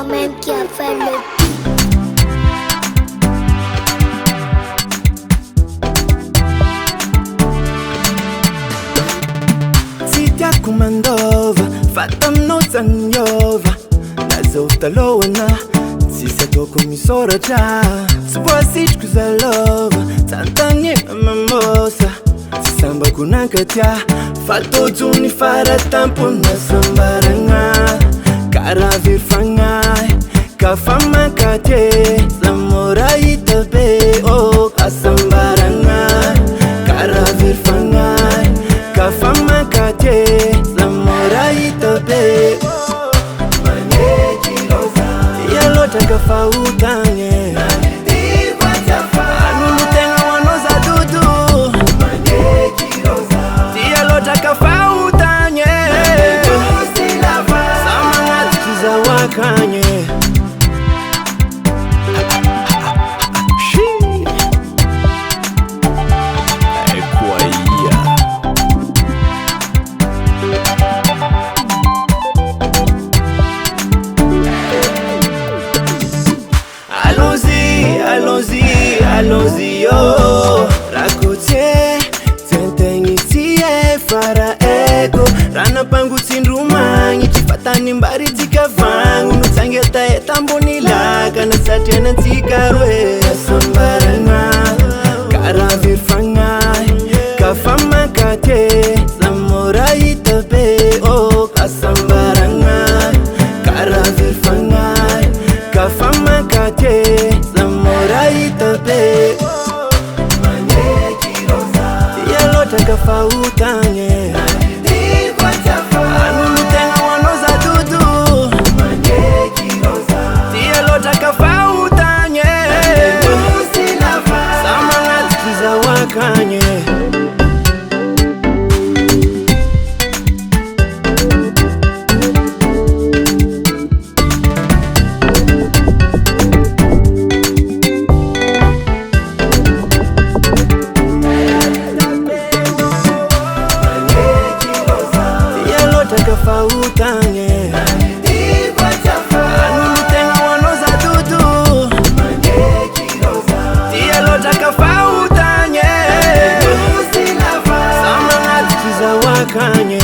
moi-même qui a fait le beat. Sitya kumandova, fatam no zanyova. Nazofta loana, sisatoko misoratra. Sipwasitry kuzalova, tantanye mamosa. Samba kunankatia, fatojuni faratampona sambaranga. Karavir fangai, kafamankate. Zamora itabe, oh asambaranga. Karavir fangai, kafamankate. Zamora itabe, oh Magneky rosa. Yalota kafautanye. Anumutenga wanoza dudu. Magneky rosa. Yalota kafautanye. Samangati kizawakanye. Allons-y, yo. Rakote, tentengitie fara ego. Rana pangu tindrumangi, chifatani mbari tikavangu. Nutsangeta etamboni laka, nasatena tikarwe. Sambaranga, karavir fangai, kafamakate. Zamora itabe, oh kasambaranga. Karavir fangai, kafamakate. Zamora itabe, oh Magneky rosa. Yalota kafautanye. Anumutenga wanoza dudu. Magneky rosa. Yalota kafautanye. Samangati kizawakanye. Kafautanye. Anumutenga wanoza dudu. Magneky rosa. Yalota kafautanye. Samangati kizawakanye.